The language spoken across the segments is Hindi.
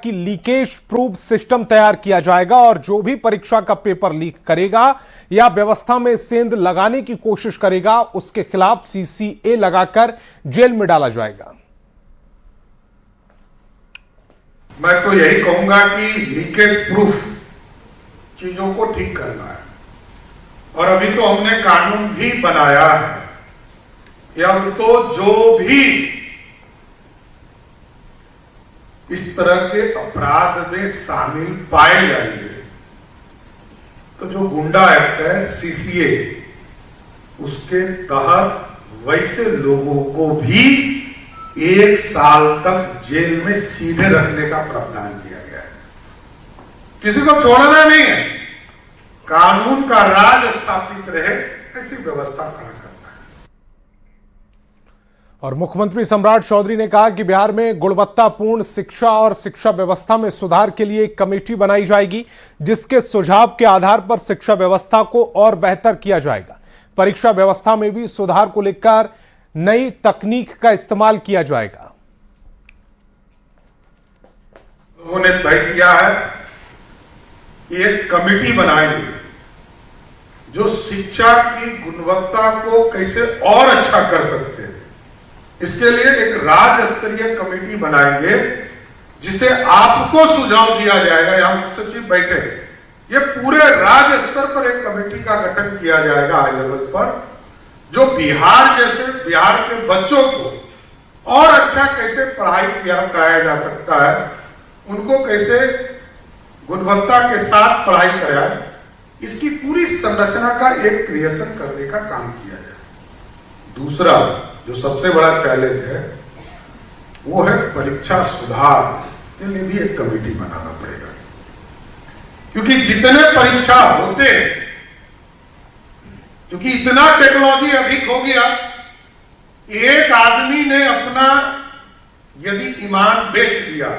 कि लीकेज प्रूफ सिस्टम तैयार किया जाएगा और जो भी परीक्षा का पेपर लीक करेगा या व्यवस्था में सेंध लगाने की कोशिश करेगा उसके खिलाफ सीसीए लगाकर जेल में डाला जाएगा। मैं तो यही कहूंगा कि लीकेज प्रूफ चीजों को ठीक करना है और अभी तो हमने कानून भी बनाया है कि अब तो जो भी इस तरह के अपराध में शामिल पाए जाएंगे तो जो गुंडा एक्ट है सीसीए उसके तहत वैसे लोगों को भी 1 साल तक जेल में सीधे रखने का प्रावधान किया गया है। किसी को छोड़ना नहीं है, कानून का राज स्थापित रहे ऐसी व्यवस्था खड़ा करना है। और मुख्यमंत्री सम्राट चौधरी ने कहा कि बिहार में गुणवत्तापूर्ण शिक्षा और शिक्षा व्यवस्था में सुधार के लिए एक कमेटी बनाई जाएगी जिसके सुझाव के आधार पर शिक्षा व्यवस्था को और बेहतर किया जाएगा। परीक्षा व्यवस्था में भी सुधार को लेकर नई तकनीक का इस्तेमाल किया जाएगा। लोगों ने तय किया है कि एक कमेटी बनाएंगे जो शिक्षा की गुणवत्ता को कैसे और अच्छा कर सकते हैं, इसके लिए एक राज्य स्तरीय कमेटी बनाएंगे जिसे आपको सुझाव दिया जाएगा। यहां मुख्य सचिव बैठे, ये पूरे राज्य स्तर पर एक कमेटी का गठन किया जाएगा हाई लेवल पर, जो बिहार के बच्चों को और अच्छा कैसे पढ़ाई कराया जा सकता है, उनको कैसे गुणवत्ता के साथ पढ़ाई कराए, इसकी पूरी संरचना का एक क्रिएशन करने का काम किया जाए। दूसरा जो सबसे बड़ा चैलेंज है वो है परीक्षा सुधार के लिए भी एक कमेटी बनाना पड़ेगा, क्योंकि जितने परीक्षा होते हैं, क्योंकि इतना टेक्नोलॉजी अधिक हो गया, एक आदमी ने अपना यदि ईमान बेच दिया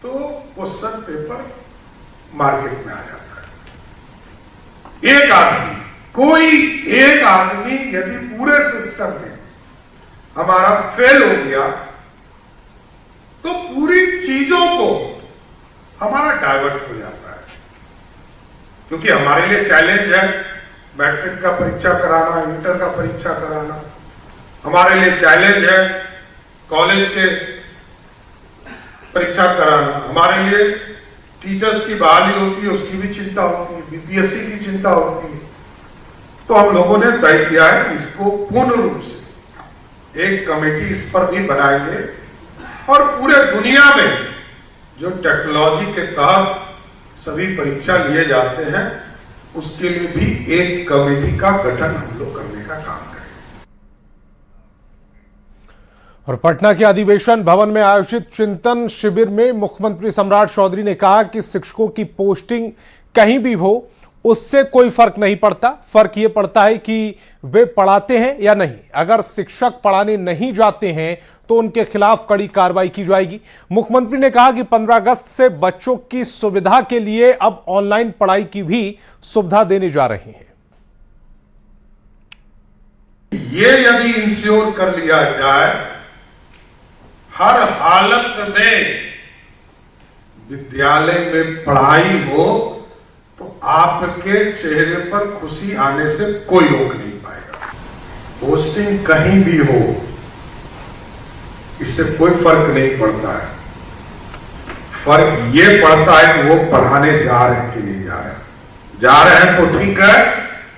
तो क्वेश्चन पेपर मार्केट में आ जाता है। एक आदमी, कोई एक आदमी यदि पूरे सिस्टम में हमारा फेल हो गया तो पूरी चीजों को हमारा डाइवर्ट हो जाता है। क्योंकि हमारे लिए चैलेंज है मैट्रिक का परीक्षा कराना, इंटर का परीक्षा कराना, हमारे लिए चैलेंज है कॉलेज के परीक्षा कराना, हमारे लिए टीचर्स की बहाली होती है उसकी भी चिंता होती है, बीपीएससी की चिंता होती है। तो हम लोगों ने तय किया है कि इसको पूर्ण रूप से एक कमेटी इस पर भी बनाएंगे और पूरे दुनिया में जो टेक्नोलॉजी के तहत सभी परीक्षा लिए जाते हैं उसके लिए भी एक कमेटी का गठन हम लोग करने का काम करेंगे। और पटना के अधिवेशन भवन में आयोजित चिंतन शिविर में मुख्यमंत्री सम्राट चौधरी ने कहा कि शिक्षकों की पोस्टिंग कहीं भी हो उससे कोई फर्क नहीं पड़ता, फर्क ये पड़ता है कि वे पढ़ाते हैं या नहीं। अगर शिक्षक पढ़ाने नहीं जाते हैं तो उनके खिलाफ कड़ी कार्रवाई की जाएगी। मुख्यमंत्री ने कहा कि 15 अगस्त से बच्चों की सुविधा के लिए अब ऑनलाइन पढ़ाई की भी सुविधा देने जा रहे हैं। ये यदि इंश्योर कर लिया जाए हर हालत में विद्यालय में पढ़ाई हो तो आपके चेहरे पर खुशी आने से कोई रोक नहीं पाएगा। पोस्टिंग कहीं भी हो इससे कोई फर्क नहीं पड़ता है। फर्क ये पड़ता है कि वो पढ़ाने जा रहे हैं कि नहीं जा रहे हैं। जा रहे हैं तो ठीक है,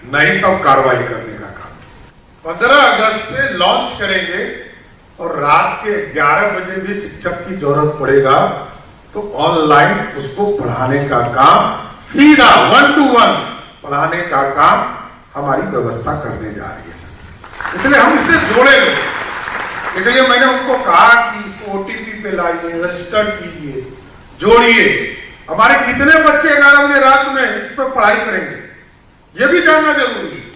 नहीं तो कार्रवाई करने का काम। 15 अगस्त से लॉन्च करेंगे और रात के 11 बजे भी शिक्षक की जरूरत पड़ेगा तो ऑनलाइन उसको पढ़ाने का काम, सीधा 1 to 1 पढ़ाने का काम हमारी व्यवस्था करने जा रही है। इसलिए हम इसे जोड़ेंगे। इसलिए मैंने उनको कहा कि इसको ओटीपी पे लाइए, रजिस्टर कीजिए, जोड़िए। हमारे कितने बच्चे 11 बजे रात में इस पर पढ़ाई करेंगे ये भी जानना जरूरी है।